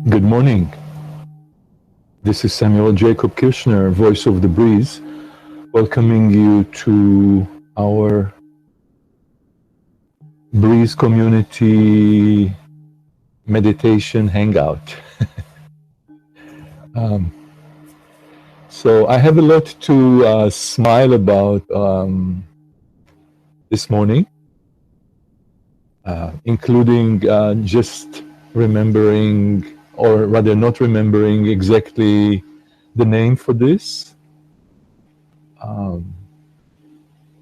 Good morning. This is Samuel Jacob Kirschner, voice of the Breeze, welcoming you to our Breeze community meditation hangout. So I have a lot to smile about this morning, including just remembering, or rather not remembering exactly the name for this,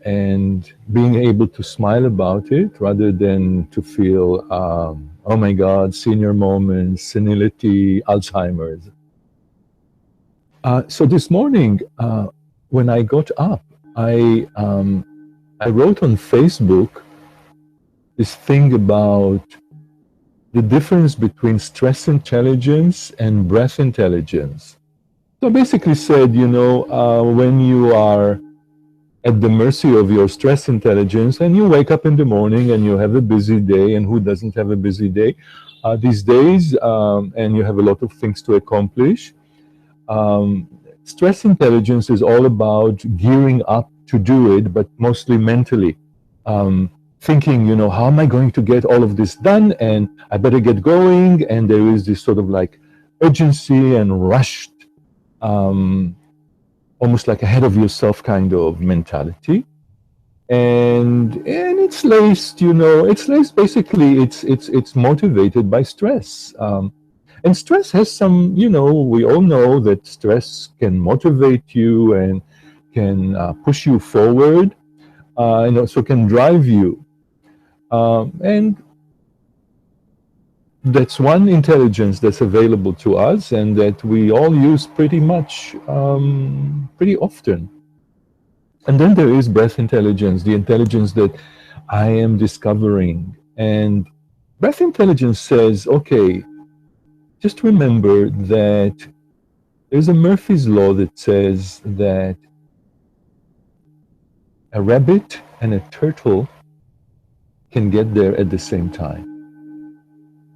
and being able to smile about it rather than to feel, oh my God, senior moments, senility, Alzheimer's. So this morning, when I got up, I wrote on Facebook this thing about the difference between stress intelligence and breath intelligence. So I basically said, when you are at the mercy of your stress intelligence and you wake up in the morning and you have a busy day, and who doesn't have a busy day these days, and you have a lot of things to accomplish. Stress intelligence is all about gearing up to do it, but mostly mentally. Thinking, how am I going to get all of this done? And I better get going. And there is this sort of like urgency and rushed, almost like ahead of yourself kind of mentality. And it's laced, basically it's motivated by stress. And stress has some, we all know that stress can motivate you and can push you forward, and also can drive you. And that's one intelligence that's available to us and that we all use pretty much, pretty often. And then there is breath intelligence, the intelligence that I am discovering. And breath intelligence says, okay, just remember that there's a Murphy's Law that says that a rabbit and a turtle can get there at the same time.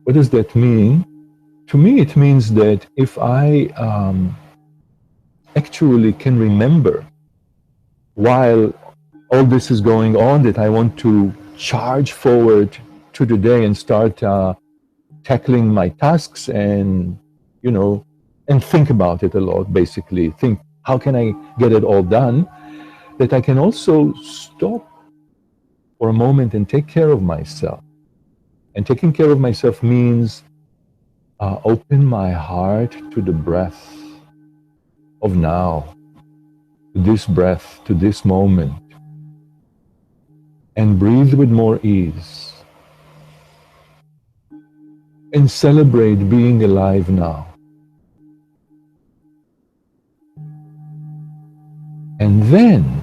What does that mean? To me, it means that if I actually can remember while all this is going on that I want to charge forward to the day and start tackling my tasks and, and think about it a lot, basically. Think, how can I get it all done? That I can also stop for a moment and take care of myself. And taking care of myself means open my heart to the breath of now, to this breath, to this moment, and breathe with more ease. And celebrate being alive now. And then,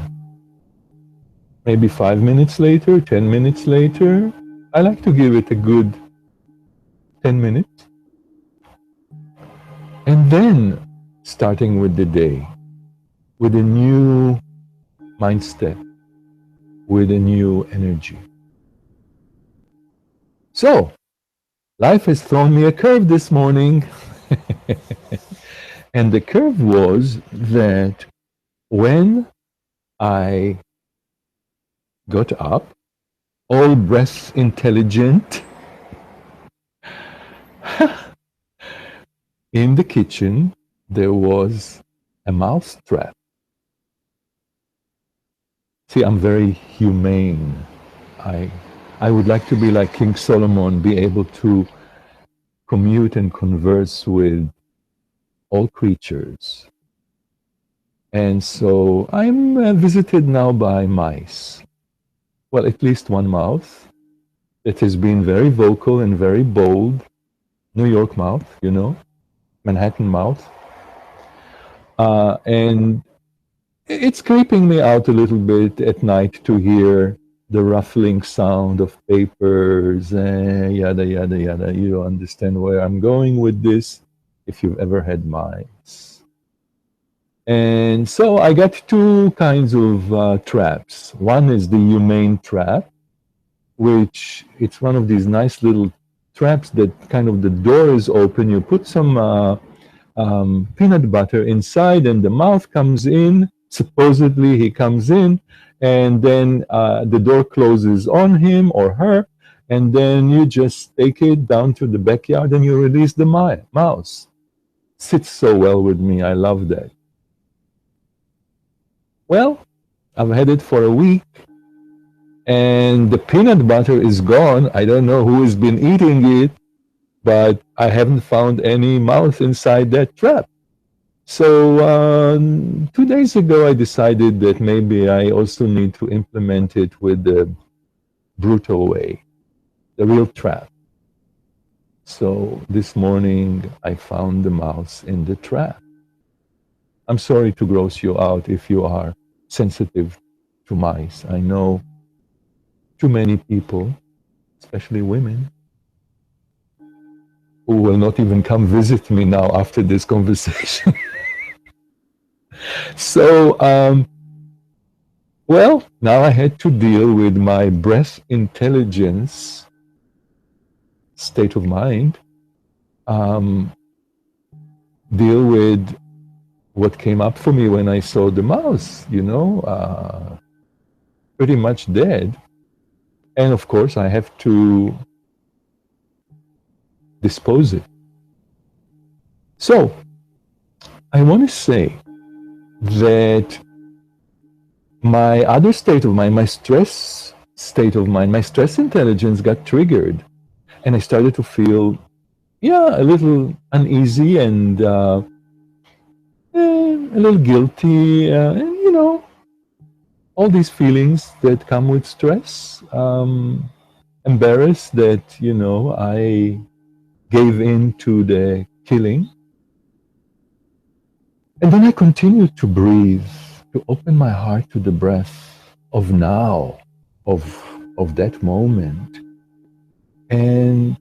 maybe 5 minutes later, 10 minutes later, I like to give it a good 10 minutes. And then, starting with the day, with a new mindset, with a new energy. So, life has thrown me a curve this morning. And the curve was that when I got up, all breath intelligent, in the kitchen, there was a mouse trap. See, I'm very humane. I would like to be like King Solomon, be able to commute and converse with all creatures. And so I'm visited now by mice. Well, at least one mouse that has been very vocal and very bold. New York mouse, Manhattan mouse. And it's creeping me out a little bit at night to hear the ruffling sound of papers and yada, yada, yada. You understand where I'm going with this if you've ever had mice. And so I got two kinds of traps. One is the humane trap, which it's one of these nice little traps that kind of the door is open. You put some peanut butter inside, and the mouse comes in. Supposedly, he comes in, and then the door closes on him or her, and then you just take it down to the backyard and you release the mouse. Sits so well with me. I love that. Well, I've had it for a week, and the peanut butter is gone. I don't know who has been eating it, but I haven't found any mouse inside that trap. So 2 days ago, I decided that maybe I also need to implement it with the brutal way, the real trap. So this morning, I found the mouse in the trap. I'm sorry to gross you out if you are sensitive to mice. I know too many people, especially women, who will not even come visit me now after this conversation. So, well, now I had to deal with my breath intelligence state of mind, deal with what came up for me when I saw the mouse, pretty much dead. And of course, I have to dispose it. So, I want to say that my other state of mind, my stress state of mind, my stress intelligence got triggered. And I started to feel, a little uneasy and a little guilty, and all these feelings that come with stress. Embarrassed that, I gave in to the killing. And then I continued to breathe, to open my heart to the breath of now, of that moment. And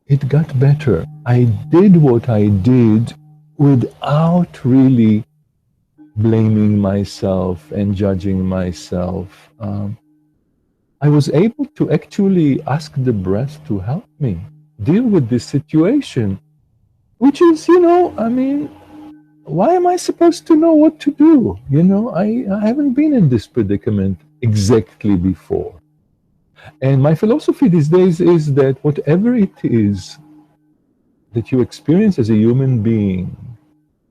it got better. I did what I did without really blaming myself and judging myself. I was able to actually ask the breath to help me deal with this situation, which is, why am I supposed to know what to do? I haven't been in this predicament exactly before. And my philosophy these days is that whatever it is that you experience as a human being,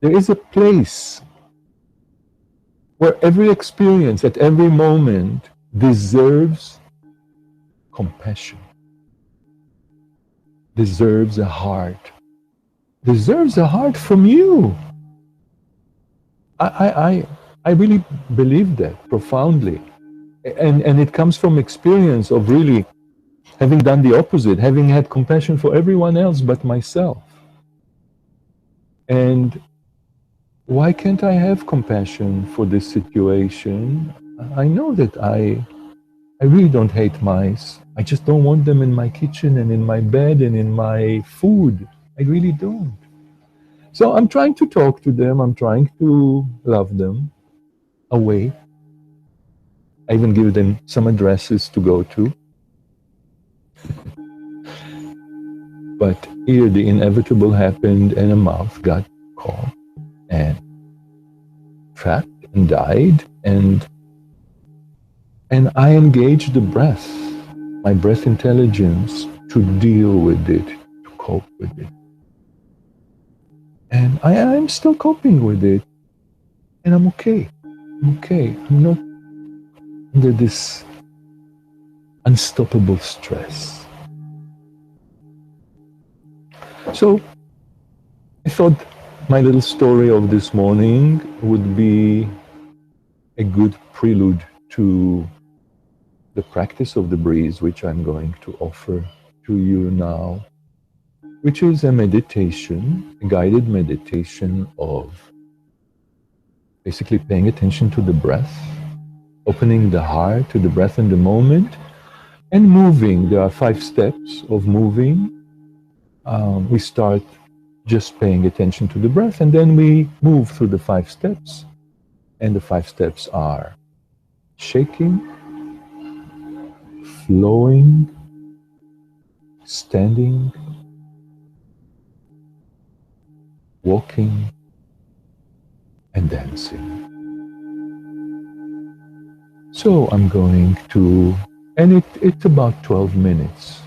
there is a place where every experience at every moment deserves compassion, deserves a heart, deserves a heart from you. I really believe that profoundly. And it comes from experience of really having done the opposite, having had compassion for everyone else but myself. And why can't I have compassion for this situation? I know that I really don't hate mice. I just don't want them in my kitchen and in my bed and in my food. I really don't. So I'm trying to talk to them. I'm trying to love them away. I even give them some addresses to go to. But here the inevitable happened and a mouse got caught and trapped and died. And I engaged the breath, my breath intelligence, to deal with it, to cope with it. And I'm still coping with it. And I'm okay. I'm okay. I'm not under this unstoppable stress. So I thought my little story of this morning would be a good prelude to the practice of the breeze, which I'm going to offer to you now, which is a meditation, a guided meditation of basically paying attention to the breath, opening the heart to the breath in the moment, and moving. There are 5 steps of moving. We start just paying attention to the breath, and then we move through the 5 steps. And the 5 steps are shaking, flowing, standing, walking, and dancing. So I'm going to, and it's about 12 minutes.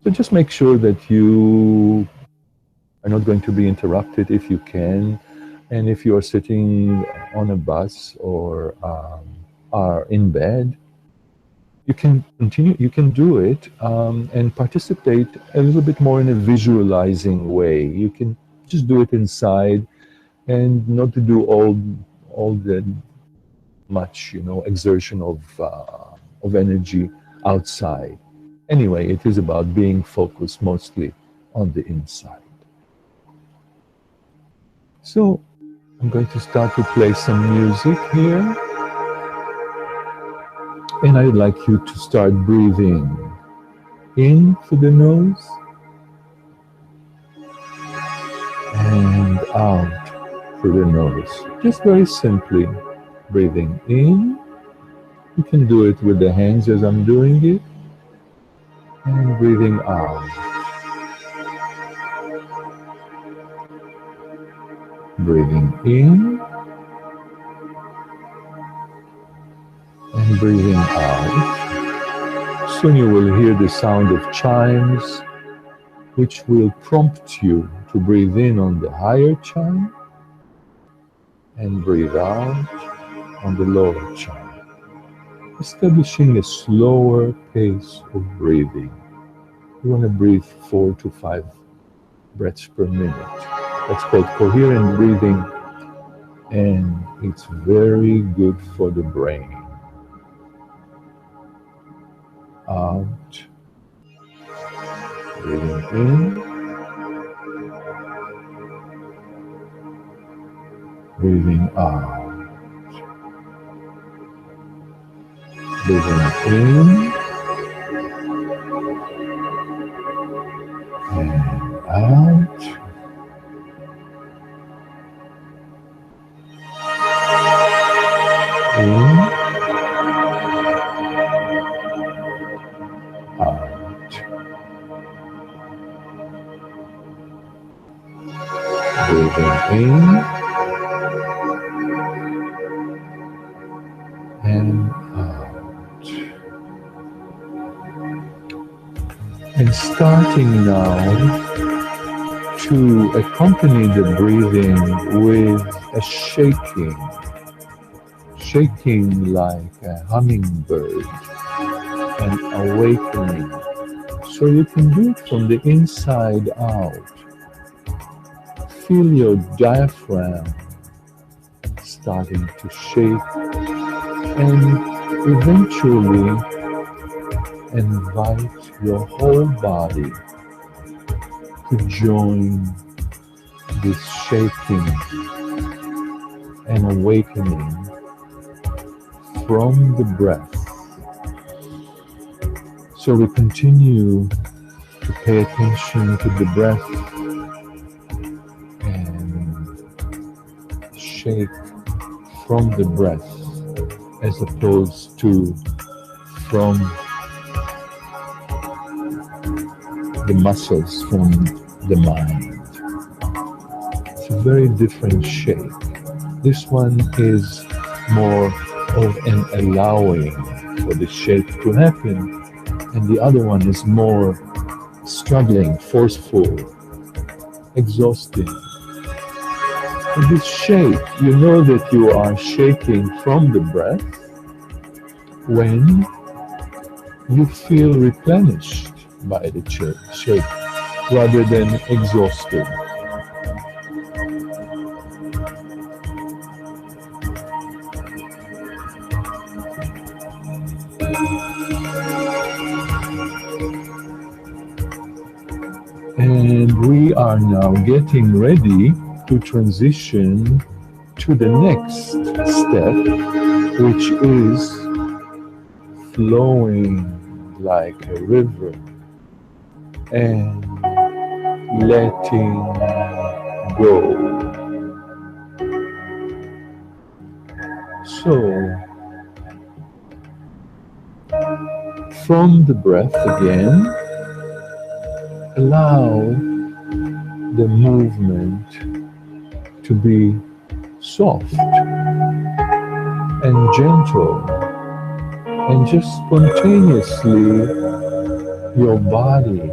So just make sure that you are not going to be interrupted if you can. And if you are sitting on a bus or are in bed, you can continue, you can do it and participate a little bit more in a visualizing way. You can just do it inside and not to do all the much, exertion of energy outside. Anyway, it is about being focused mostly on the inside. So I'm going to start to play some music here, and I'd like you to start breathing in through the nose and out through the nose. Just very simply breathing in. You can do it with the hands as I'm doing it, and breathing out. Breathing in and breathing out. Soon you will hear the sound of chimes, which will prompt you to breathe in on the higher chime and breathe out on the lower chime, establishing a slower pace of breathing. You want to breathe 4 to 5 breaths per minute. That's called coherent breathing, and it's very good for the brain. Out, breathing in, breathing out, breathing in and out, in, out, breathing in and out. And starting now to accompany the breathing with a shaking like a hummingbird, and awakening. So you can do it from the inside out. Feel your diaphragm starting to shake, and eventually invite your whole body to join this shaking and awakening from the breath. So we continue to pay attention to the breath and shake from the breath as opposed to from the muscles, from the mind. It's a very different shake. This one is more of an allowing for the shake to happen, and the other one is more struggling, forceful, exhausting. In this shake, you know that you are shaking from the breath when you feel replenished by the shake rather than exhausted. And we are now getting ready to transition to the next step, which is flowing like a river and letting go. So, from the breath again, allow the movement to be soft and gentle, and just spontaneously your body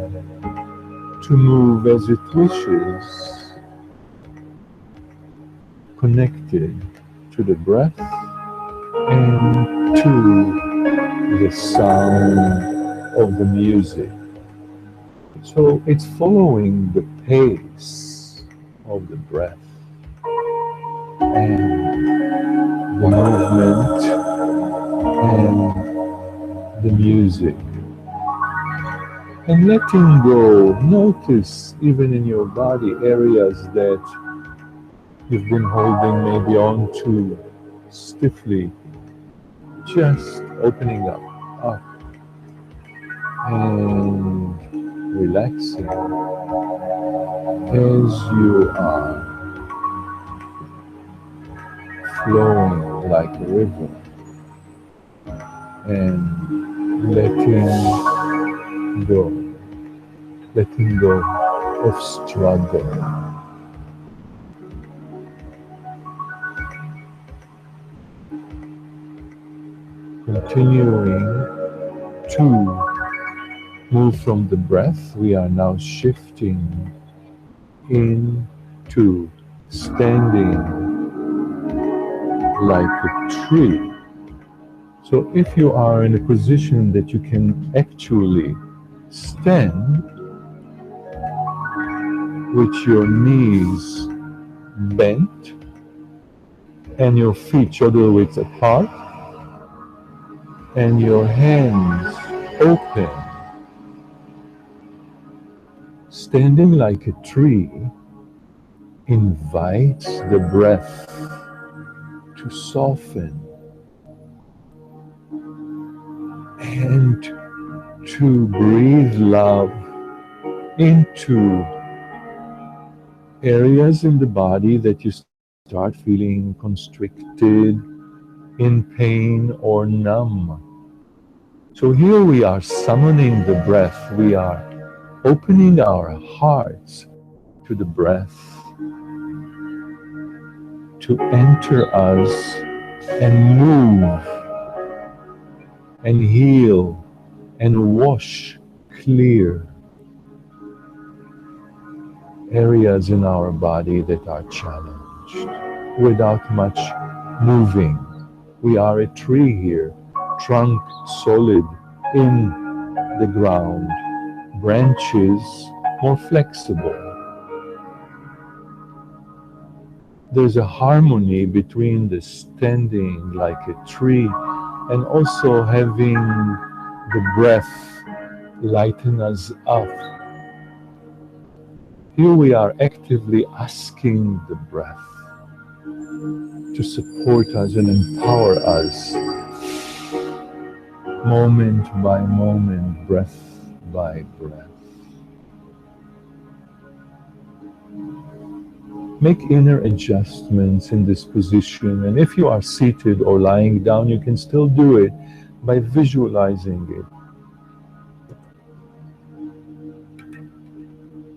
to move as it wishes, connected to the breath and to the sound of the music. So it's following the pace of the breath and the movement and the music. And letting go, notice even in your body areas that you've been holding maybe on to stiffly, just opening up and relaxing as you are flowing like a river and go, letting go of struggle. Continuing to move from the breath, we are now shifting into standing like a tree. So if you are in a position that you can actually stand with your knees bent and your feet shoulder width apart and your hands open, standing like a tree invites the breath to soften and to breathe love into areas in the body that you start feeling constricted, in pain, or numb. So here we are summoning the breath. We are opening our hearts to the breath to enter us and move and heal and wash clear areas in our body that are challenged without much moving. We are a tree here, trunk solid in the ground, branches more flexible. There's a harmony between the standing like a tree and also having the breath lighten us up. Here we are actively asking the breath to support us and empower us, moment by moment, breath by breath. Make inner adjustments in this position, and if you are seated or lying down, you can still do it by visualizing it.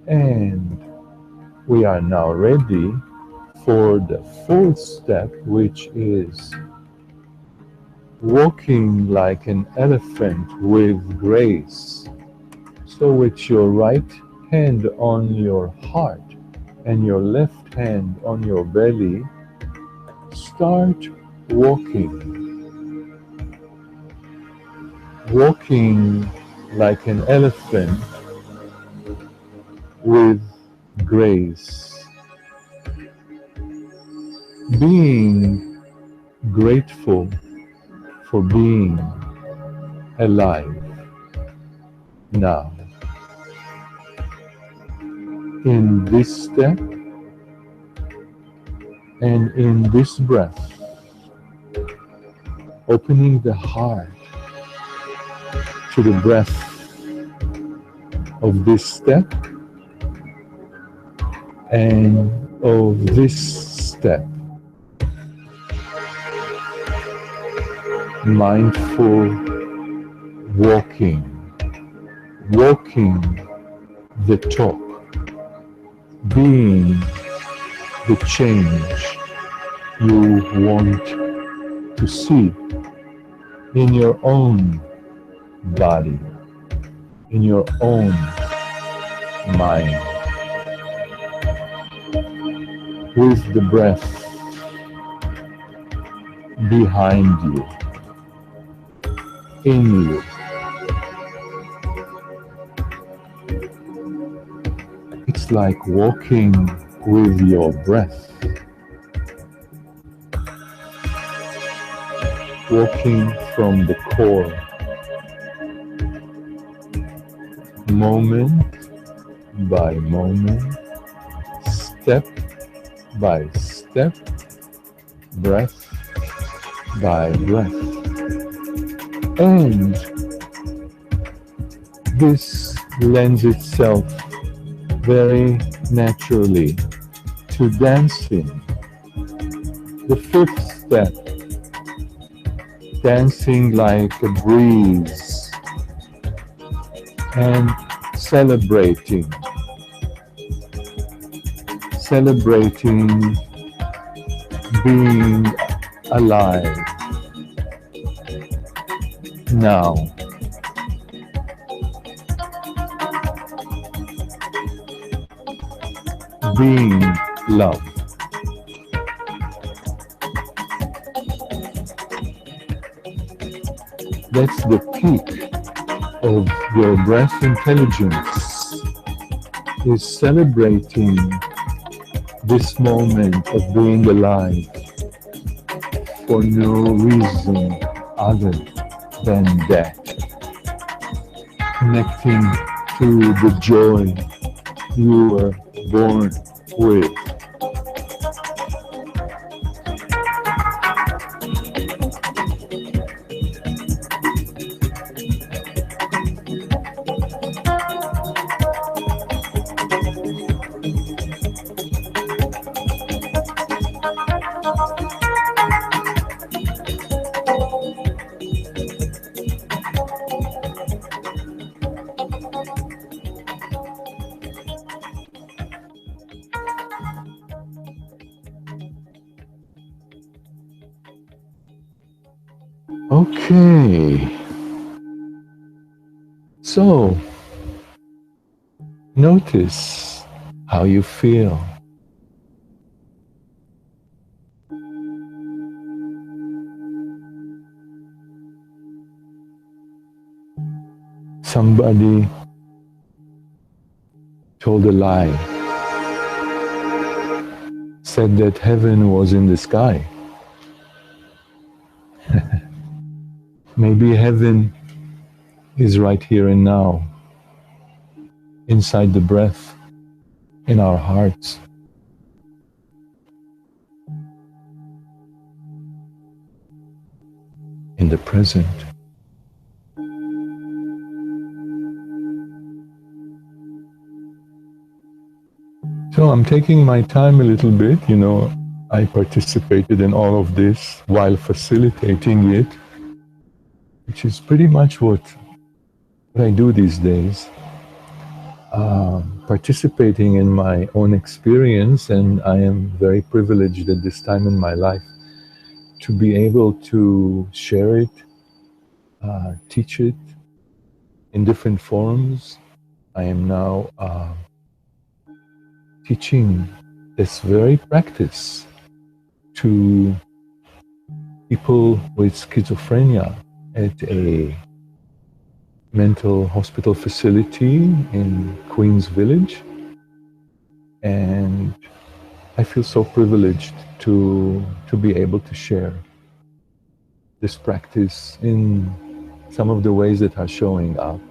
And we are now ready for the fourth step, which is walking like an elephant with grace. So with your right hand on your heart and your left hand on your belly, start walking. Walking like an elephant with grace. Being grateful for being alive now. In this step and in this breath, opening the heart to the breath of this step and of this step. Mindful walking, walking the top, being the change you want to see in your own body, in your own mind, with the breath behind you, in you. It's like walking with your breath, walking from the core, moment by moment, step by step, breath by breath. And this lends itself very naturally to dancing. The fifth step, dancing like a breeze and celebrating being alive now. Being love. That's the peak of your breath intelligence, is celebrating this moment of being alive for no reason other than that. Connecting to the joy you were born with. Okay, so notice how you feel. Somebody told a lie, said that heaven was in the sky. Maybe heaven is right here and now, inside the breath, in our hearts. In the present. So I'm taking my time a little bit, I participated in all of this while facilitating it, which is pretty much what I do these days. Participating in my own experience, and I am very privileged at this time in my life to be able to share it, teach it in different forms. I am now teaching this very practice to people with schizophrenia at a mental hospital facility in Queens Village. And I feel so privileged to be able to share this practice in some of the ways that are showing up.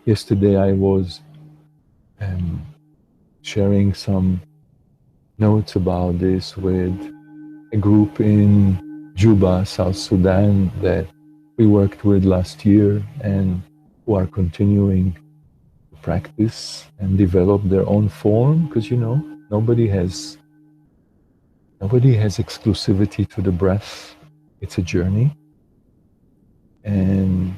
Yesterday I was sharing some notes about this with a group in Juba, South Sudan, that we worked with last year and who are continuing to practice and develop their own form, because nobody has exclusivity to the breath. It's a journey. And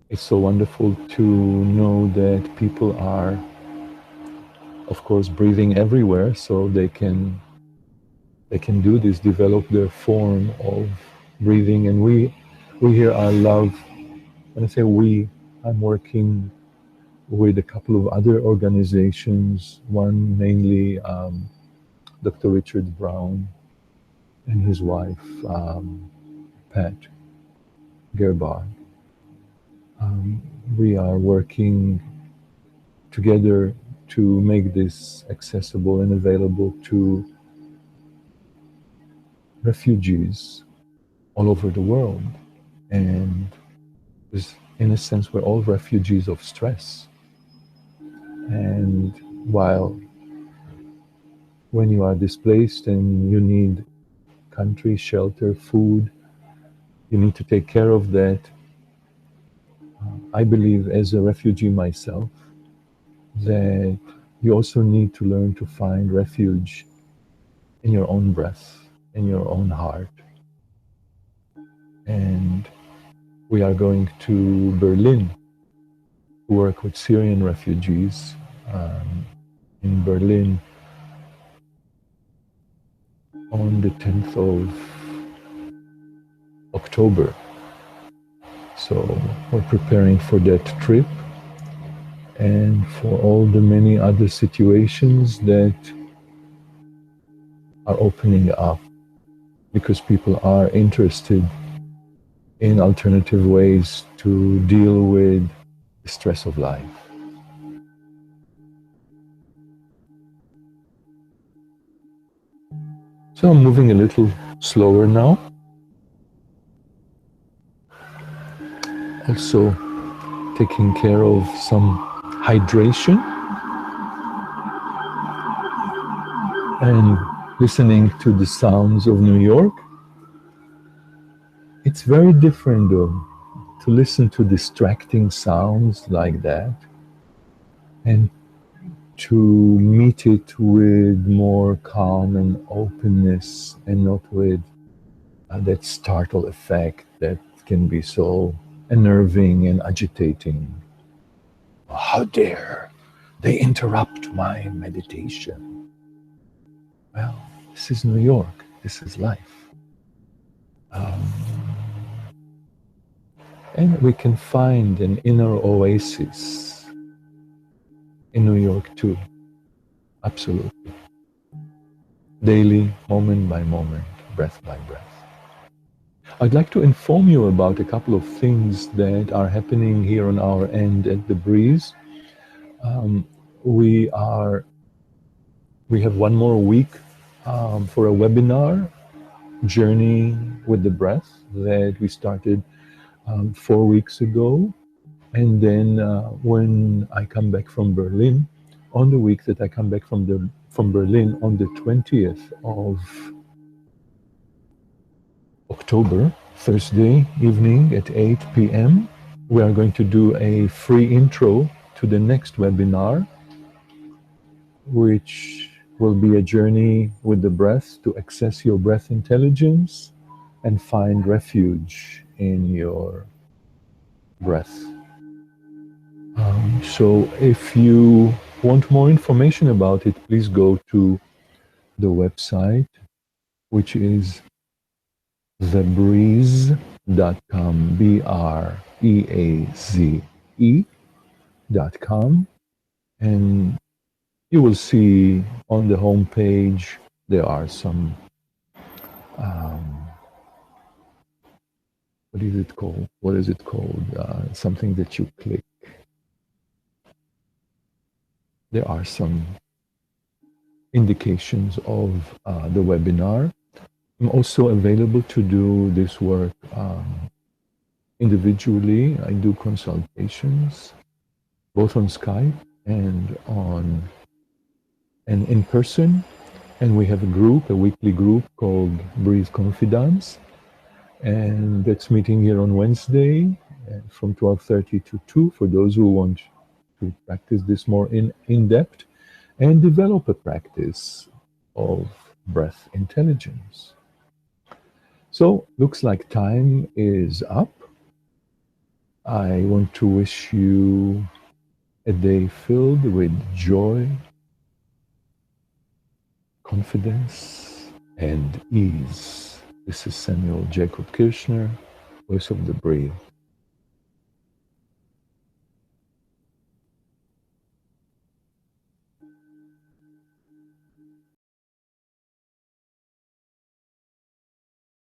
It's so wonderful to know that people are, of course, breathing everywhere, so they can do this, develop their form of breathing. And we here are love. When I say we, I'm working with a couple of other organizations. One mainly Dr. Richard Brown and his wife Pat Gerbach. We are working together to make this accessible and available to refugees all over the world. And in a sense, we're all refugees of stress. And while when you are displaced and you need country, shelter, food, you need to take care of that. I believe, as a refugee myself, that you also need to learn to find refuge in your own breath, in your own heart. And we are going to Berlin to work with Syrian refugees in Berlin on the 10th of October. So we're preparing for that trip and for all the many other situations that are opening up because people are interested in alternative ways to deal with the stress of life. So I'm moving a little slower now. Also taking care of some hydration and listening to the sounds of New York. It's very different though to listen to distracting sounds like that and to meet it with more calm and openness and not with that startle effect that can be so unnerving and agitating. How dare they interrupt my meditation? Well, this is New York. This is life. And we can find an inner oasis in New York too. Absolutely. Daily, moment by moment, breath by breath. I'd like to inform you about a couple of things that are happening here on our end at the Breeze. Um, we have one more week for a webinar, Journey with the Breath, that we started 4 weeks ago. And then when I come back from Berlin, on the week that I come back from Berlin on the 20th of October, Thursday evening at 8 p.m., we are going to do a free intro to the next webinar, which will be a journey with the breath to access your breath intelligence and find refuge in your breath. So if you want more information about it, please go to the website, which is thebreeze.com, BREAZE.com. And you will see on the home page there are some, what is it called? Something that you click. There are some indications of the webinar. I'm also available to do this work individually. I do consultations both on Skype and in person. And we have a weekly group called Breathe Confidence, and that's meeting here on Wednesday from 12:30 to 2 for those who want to practice this more in depth and develop a practice of breath intelligence. So looks like time is up. I want to wish you a day filled with joy, confidence, and ease. This is Samuel Jacob Kirschner, voice of the Breaze.